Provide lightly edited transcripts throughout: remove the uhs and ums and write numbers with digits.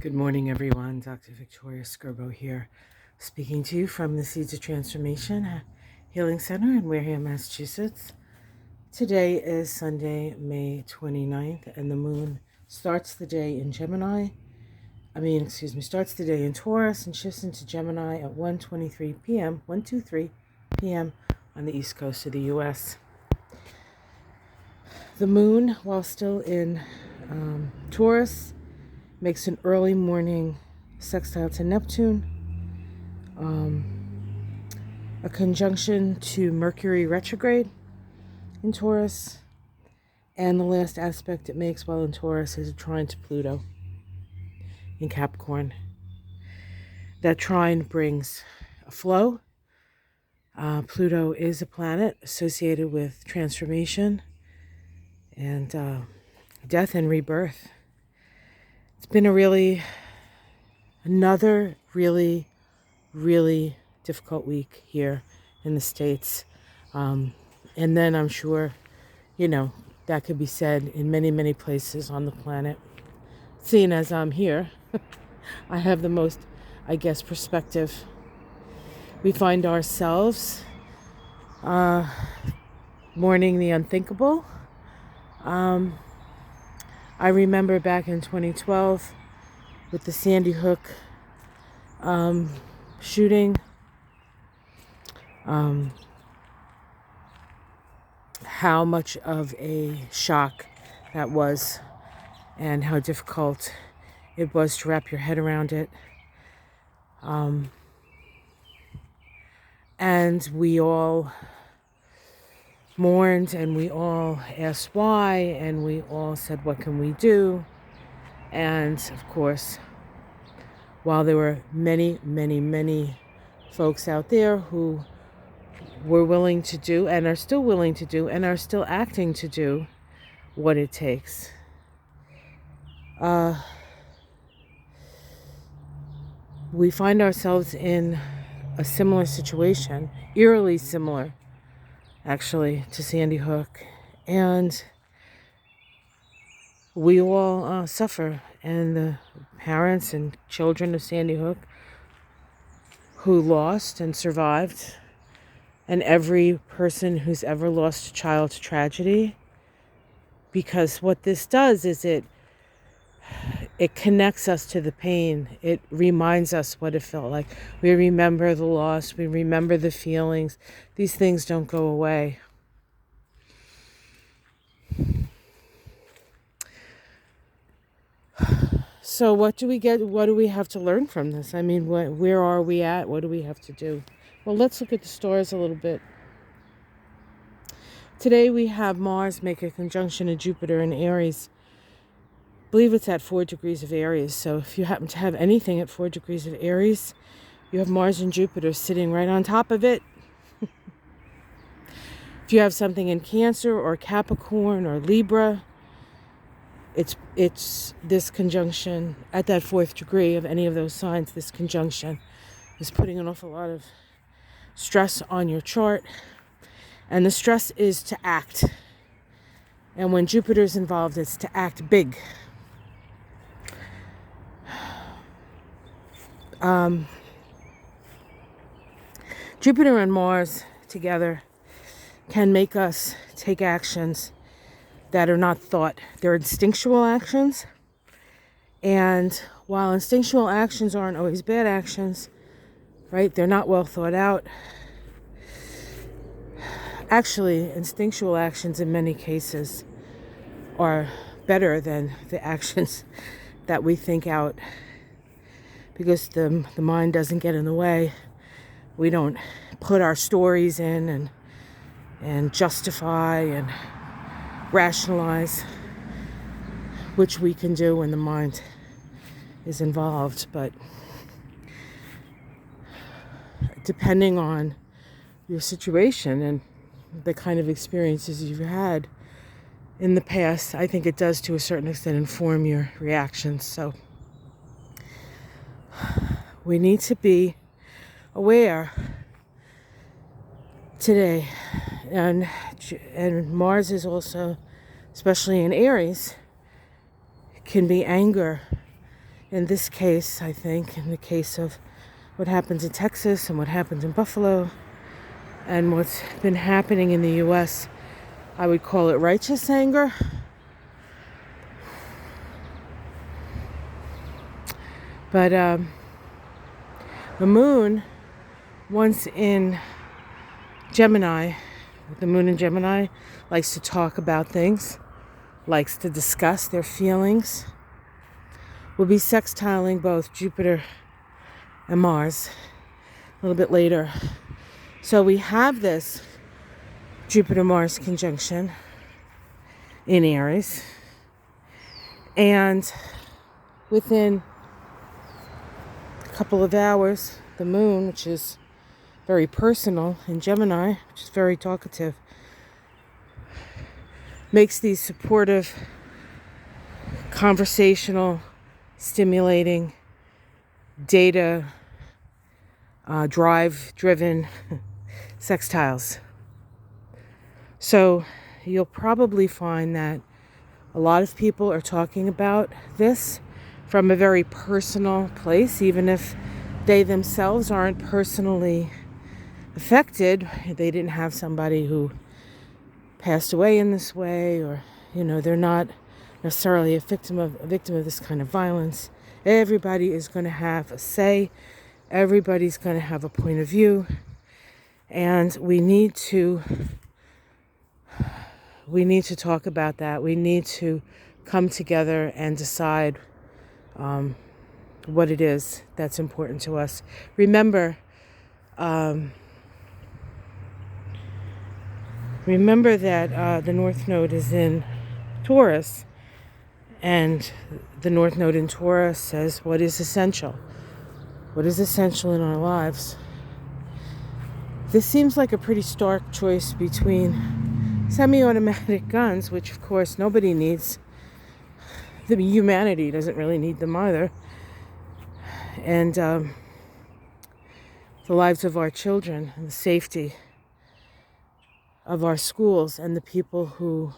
Good morning, everyone. Dr. Victoria Skirbo here, speaking to you from the Seeds of Transformation Healing Center in Wareham, Massachusetts. Today is Sunday, May 29th, and the moon starts the day in starts the day in Taurus and shifts into Gemini at 1:23 p.m. on the east coast of the U.S. The moon, while still in Taurus, makes an early morning sextile to Neptune, a conjunction to Mercury retrograde in Taurus, and the last aspect it makes while in Taurus is a trine to Pluto in Capricorn. That trine brings a flow. Pluto is a planet associated with transformation and death and rebirth. It's been another really difficult week here in the States. And then I'm sure, that could be said in many places on the planet. Seeing as I'm here, I have the most, perspective. We find ourselves mourning the unthinkable. I remember back in 2012 with the Sandy Hook shooting, how much of a shock that was and how difficult it was to wrap your head around it. And we all mourned, and we all asked why, and we all said, what can we do? And of course, while there were many folks out there who were willing to do and are still willing to do and are still acting to do what it takes, we find ourselves in a similar situation, eerily similar actually, to Sandy Hook, and we all suffer. And the parents and children of Sandy Hook who lost and survived, and every person who's ever lost a child to tragedy, because what this does is it connects us to the pain. It reminds us what it felt like. We remember the loss. We remember the feelings. These things don't go away. So what do we get? What do we have to learn from this? Where are we at? What do we have to do? Well, let's look at the stars a little bit. Today we have Mars make a conjunction to Jupiter in Aries. I believe it's at 4 degrees of Aries. So if you happen to have anything at 4 degrees of Aries, you have Mars and Jupiter sitting right on top of it. If you have something in Cancer or Capricorn or Libra, it's this conjunction at that 4th degree of any of those signs. This conjunction is putting an awful lot of stress on your chart. And the stress is to act. And when Jupiter's involved, it's to act big. Jupiter and Mars together can make us take actions that are not thought. They're instinctual actions. And while instinctual actions aren't always bad actions, right? They're not well thought out. Actually, instinctual actions in many cases are better than the actions that we think out, because the mind doesn't get in the way. We don't put our stories in and justify and rationalize, which we can do when the mind is involved. But depending on your situation and the kind of experiences you've had in the past, I think it does to a certain extent inform your reactions. So we need to be aware today. And Mars is also, especially in Aries, can be anger in this case, I think, in the case of what happens in Texas and what happens in Buffalo and what's been happening in the U.S., I would call it righteous anger. But the moon, once in Gemini, the moon in Gemini likes to talk about things, likes to discuss their feelings, will be sextiling both Jupiter and Mars a little bit later. So we have this Jupiter-Mars conjunction in Aries, and within a couple of hours, the moon, which is very personal in Gemini, which is very talkative, makes these supportive, conversational, stimulating, data, drive-driven sextiles. So you'll probably find that a lot of people are talking about this from a very personal place, even if they themselves aren't personally affected. They didn't have somebody who passed away in this way, or they're not necessarily a victim of this kind of violence. Everybody is going to have a say. Everybody's going to have a point of view, and we need to talk about that. We need to come together and decide what it is that's important to us. Remember that the North Node is in Taurus, and the North Node in Taurus says what is essential. What is essential in our lives? This seems like a pretty stark choice between semi-automatic guns, which of course nobody needs. The humanity doesn't really need them either. And the lives of our children and the safety of our schools and the people who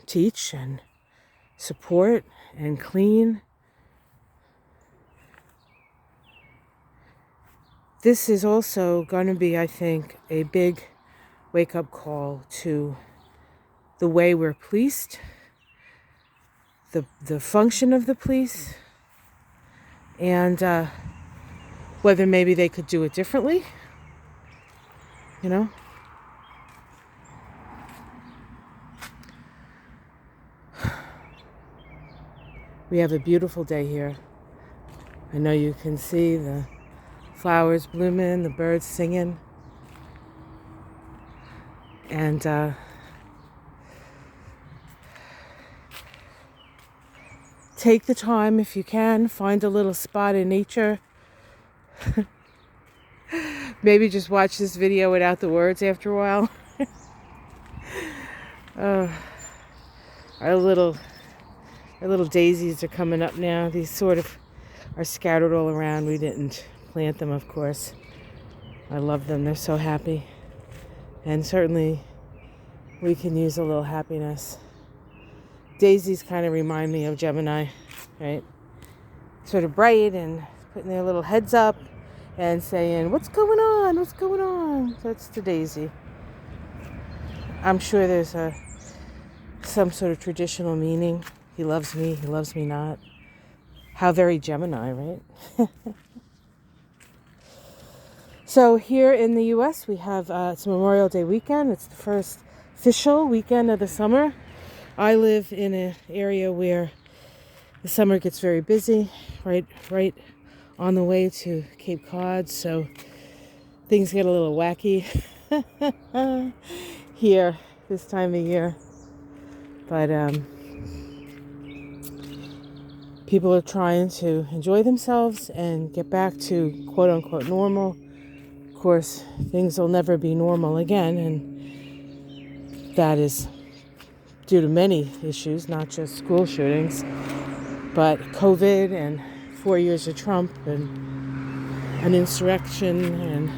teach and support and clean. This is also going to be, I think, a big wake-up call to the way we're policed, the function of the police, and whether maybe they could do it differently, We have a beautiful day here. I know you can see the flowers blooming, the birds singing, and take the time, if you can, find a little spot in nature. Maybe just watch this video without the words after a while. Our little daisies are coming up now. These sort of are scattered all around. We didn't plant them, of course. I love them. They're so happy. And certainly we can use a little happiness. Daisies kind of remind me of Gemini, right? Sort of bright and putting their little heads up and saying, "What's going on? What's going on?" That's the daisy. I'm sure there's some sort of traditional meaning. He loves me not. How very Gemini, right? So here in the U.S. we have it's Memorial Day weekend. It's the first official weekend of the summer. I live in an area where the summer gets very busy, right on the way to Cape Cod, so things get a little wacky here this time of year. But people are trying to enjoy themselves and get back to quote-unquote normal. Of course, things will never be normal again, and that is due to many issues, not just school shootings, but COVID and 4 years of Trump and an insurrection, and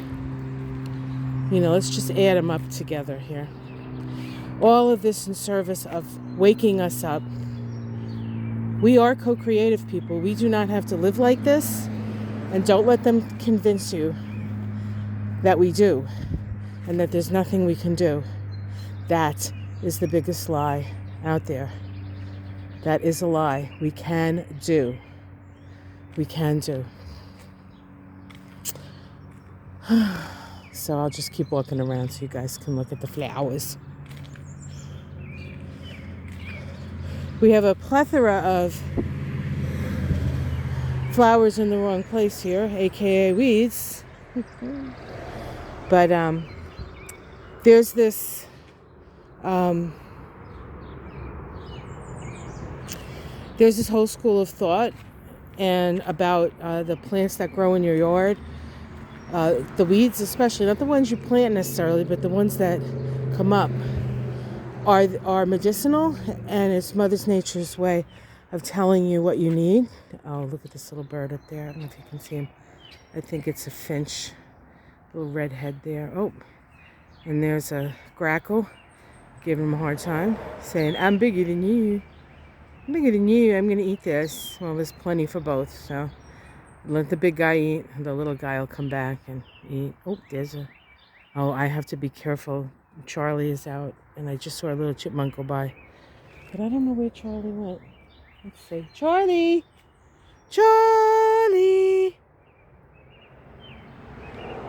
let's just add them up together here. All of this in service of waking us up We are co-creative people. We do not have to live like this, and don't let them convince you that we do and that there's nothing we can do. That is the biggest lie out there. That is a lie. We can do. We can do. So I'll just keep walking around so you guys can look at the flowers. We have a plethora of flowers in the wrong place here, aka weeds. But there's this whole school of thought and about the plants that grow in your yard, the weeds especially, not the ones you plant necessarily, but the ones that come up are medicinal, and it's Mother Nature's way of telling you what you need. Oh, look at this little bird up there. I don't know if you can see him. I think it's a finch, little red head there. Oh, and there's a grackle giving him a hard time, saying, I'm bigger than you. I'm bigger than you. I'm going to eat this. Well, there's plenty for both, so let the big guy eat. The little guy will come back and eat. Oh, I have to be careful. Charlie is out, and I just saw a little chipmunk go by. But I don't know where Charlie went. Let's see. Charlie! Charlie!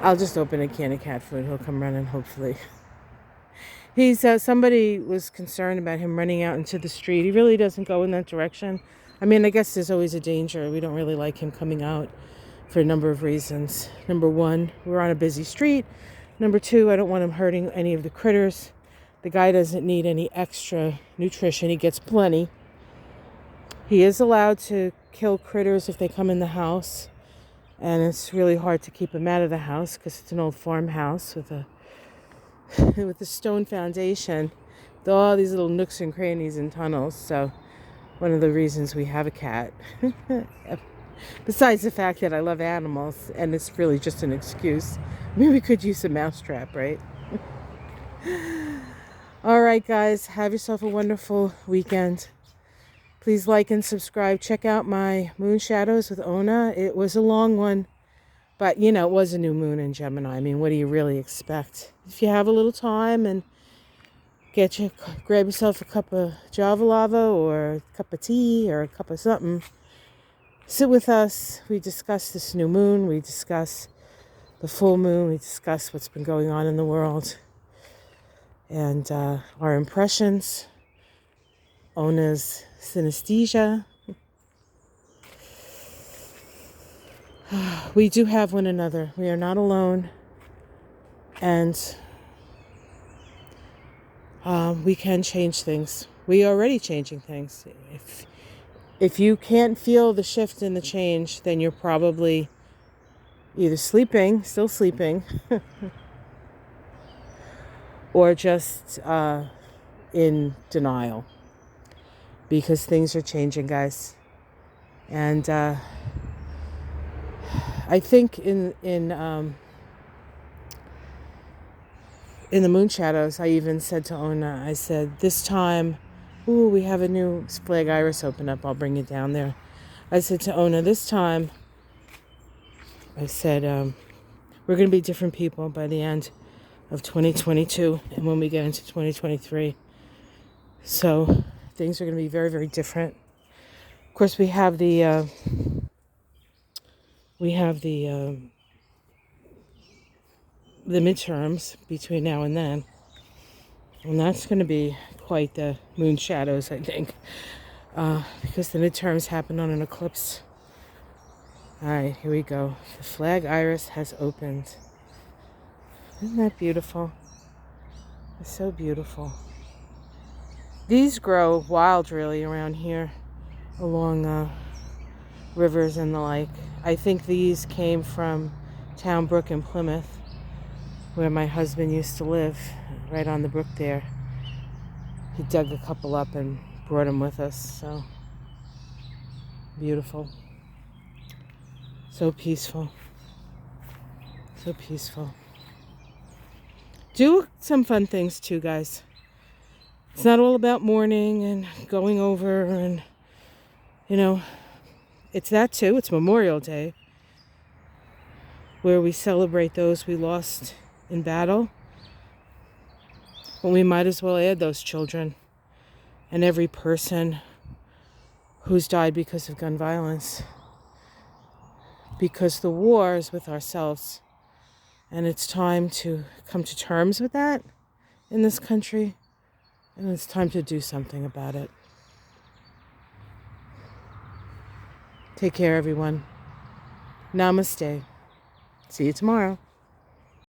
I'll just open a can of cat food. He'll come running, hopefully. He's somebody was concerned about him running out into the street. He really doesn't go in that direction. I mean, I guess there's always a danger. We don't really like him coming out for a number of reasons. Number one, we're on a busy street. Number two, I don't want him hurting any of the critters. The guy doesn't need any extra nutrition. He gets plenty. He is allowed to kill critters if they come in the house. And it's really hard to keep him out of the house because it's an old farmhouse with a stone foundation with all these little nooks and crannies and tunnels. So one of the reasons we have a cat, besides the fact that I love animals, and it's really just an excuse. Maybe we could use a mousetrap, right? All right, guys, have yourself a wonderful weekend. Please like and subscribe. Check out my moon shadows with Ona. It was a long one, but you know, it was a new moon in Gemini. I mean, what do you really expect? If you have a little time and grab yourself a cup of Java lava or a cup of tea or a cup of something, sit with us. We discuss this new moon. We discuss the full moon. We discuss what's been going on in the world and our impressions, Ona's synesthesia. We do have one another. We are not alone. And we can change things. We are already changing things. If you can't feel the shift and the change, then you're probably either still sleeping, or just in denial. Because things are changing, guys. And I think in the moon shadows, I even said to Ona, I said, this time, we have a new flag iris open up. I'll bring it down there. I said to Ona, this time, I said, we're going to be different people by the end of 2022 and when we get into 2023. So things are going to be very, very different. Of course, we have the midterms between now and then. And that's going to be quite the moon shadows, I think. Because the midterms happen on an eclipse. All right, here we go. The flag iris has opened. Isn't that beautiful? It's so beautiful. These grow wild, really, around here, along rivers and the like. I think these came from Town Brook in Plymouth, where my husband used to live, right on the brook there. He dug a couple up and brought them with us. So beautiful. So peaceful. So peaceful. Do some fun things too, guys. It's not all about mourning and going over and, You know, it's that too. It's Memorial Day, where we celebrate those we lost in battle. But we might as well add those children and every person who's died because of gun violence. Because the war is with ourselves. And it's time to come to terms with that in this country. And it's time to do something about it. Take care, everyone. Namaste. See you tomorrow.